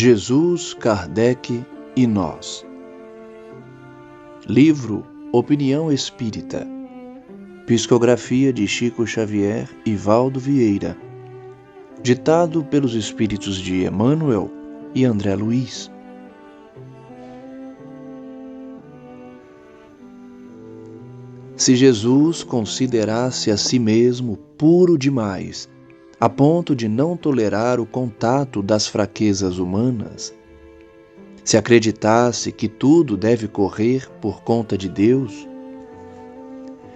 Jesus, Kardec e nós. Livro Opinião Espírita. Psicografia de Chico Xavier e Valdo Vieira. Ditado pelos espíritos de Emmanuel e André Luiz. Se Jesus considerasse a si mesmo puro demais, a ponto de não tolerar o contato das fraquezas humanas, se acreditasse que tudo deve correr por conta de Deus,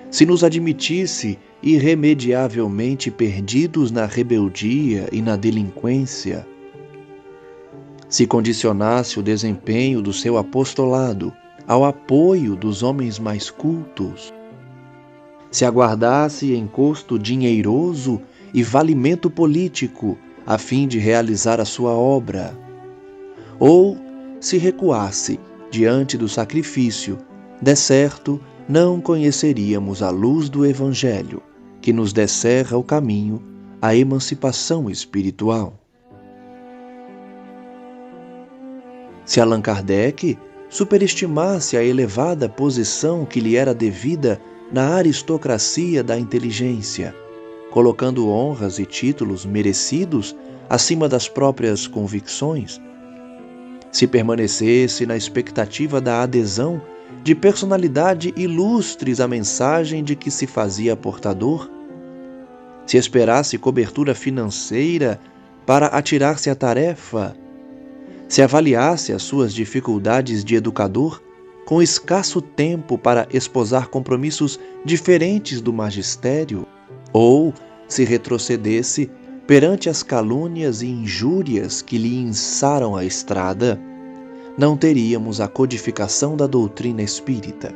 se nos admitisse irremediavelmente perdidos na rebeldia e na delinquência, se condicionasse o desempenho do seu apostolado ao apoio dos homens mais cultos, se aguardasse encosto dinheiroso e valimento político a fim de realizar a sua obra, ou se recuasse diante do sacrifício, de certo não conheceríamos a luz do Evangelho, que nos descerra o caminho à emancipação espiritual. Se Allan Kardec superestimasse a elevada posição que lhe era devida na aristocracia da inteligência, colocando honras e títulos merecidos acima das próprias convicções, se permanecesse na expectativa da adesão de personalidade ilustres à mensagem de que se fazia portador, se esperasse cobertura financeira para atirar-se à tarefa, se avaliasse as suas dificuldades de educador com escasso tempo para esposar compromissos diferentes do magistério, ou se retrocedesse perante as calúnias e injúrias que lhe ençaram a estrada, não teríamos a codificação da doutrina espírita,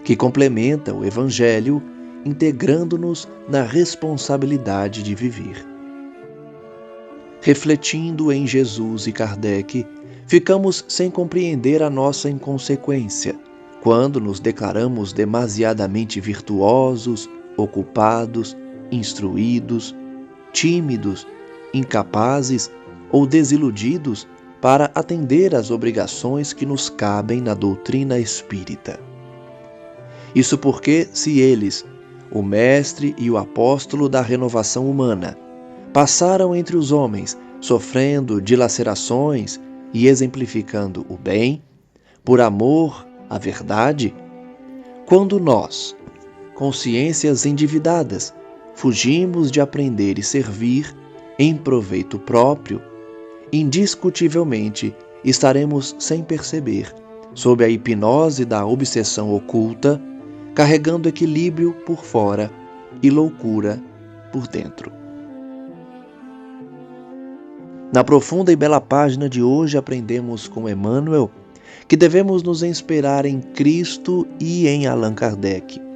que complementa o Evangelho, integrando-nos na responsabilidade de viver. Refletindo em Jesus e Kardec, ficamos sem compreender a nossa inconsequência, quando nos declaramos demasiadamente virtuosos, ocupados, instruídos, tímidos, incapazes ou desiludidos para atender às obrigações que nos cabem na doutrina espírita. Isso porque, se eles, o mestre e o apóstolo da renovação humana, passaram entre os homens, sofrendo dilacerações e exemplificando o bem, por amor à verdade, quando nós, consciências endividadas, fugimos de aprender e servir em proveito próprio, indiscutivelmente estaremos sem perceber, sob a hipnose da obsessão oculta, carregando equilíbrio por fora e loucura por dentro. Na profunda e bela página de hoje aprendemos com Emmanuel que devemos nos inspirar em Cristo e em Allan Kardec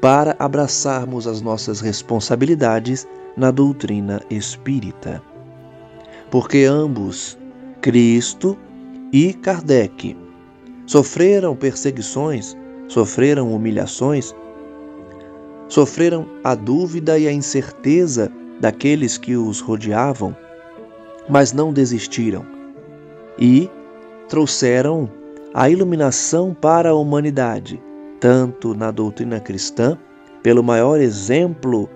para abraçarmos as nossas responsabilidades na doutrina espírita. Porque ambos, Cristo e Kardec, sofreram perseguições, sofreram humilhações, sofreram a dúvida e a incerteza daqueles que os rodeavam, mas não desistiram e trouxeram a iluminação para a humanidade, tanto na doutrina cristã, pelo maior exemplo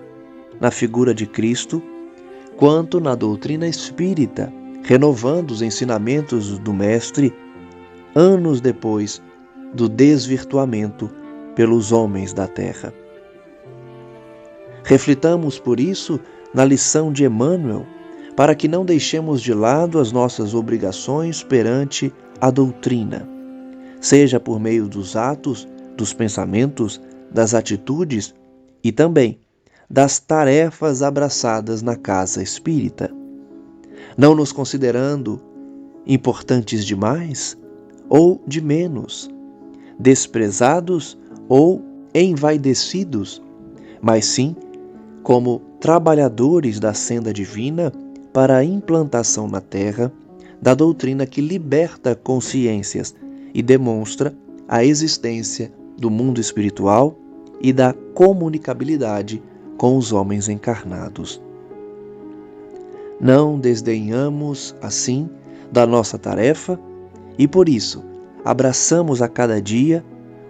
na figura de Cristo, quanto na doutrina espírita, renovando os ensinamentos do Mestre anos depois do desvirtuamento pelos homens da terra. Reflitamos, por isso, na lição de Emmanuel, para que não deixemos de lado as nossas obrigações perante a doutrina, seja por meio dos atos, dos pensamentos, das atitudes e também das tarefas abraçadas na casa espírita, não nos considerando importantes demais ou de menos, desprezados ou envaidecidos, mas sim como trabalhadores da senda divina para a implantação na terra da doutrina que liberta consciências e demonstra a existência do mundo espiritual e da comunicabilidade com os homens encarnados. Não desdenhamos, assim, da nossa tarefa e, por isso, abraçamos a cada dia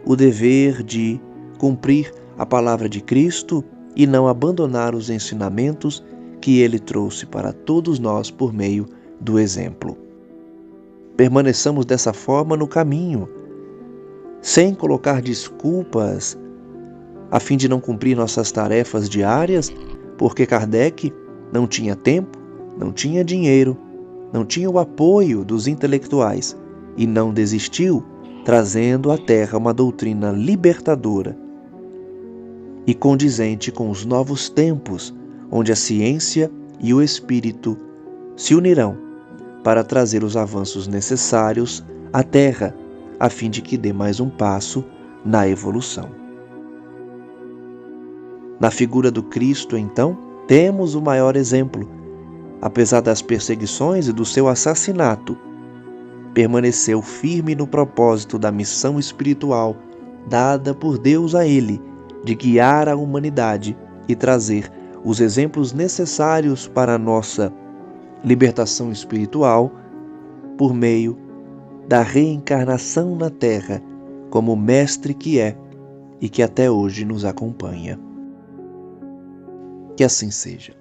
o dever de cumprir a palavra de Cristo e não abandonar os ensinamentos que Ele trouxe para todos nós por meio do exemplo. Permaneçamos dessa forma no caminho, sem colocar desculpas a fim de não cumprir nossas tarefas diárias, porque Kardec não tinha tempo, não tinha dinheiro, não tinha o apoio dos intelectuais e não desistiu, trazendo à Terra uma doutrina libertadora e condizente com os novos tempos, onde a ciência e o espírito se unirão para trazer os avanços necessários à Terra, a fim de que dê mais um passo na evolução. Na figura do Cristo, então, temos o maior exemplo. Apesar das perseguições e do seu assassinato, permaneceu firme no propósito da missão espiritual dada por Deus a ele, de guiar a humanidade e trazer os exemplos necessários para a nossa libertação espiritual por meio da reencarnação na Terra, como mestre que é e que até hoje nos acompanha. Que assim seja.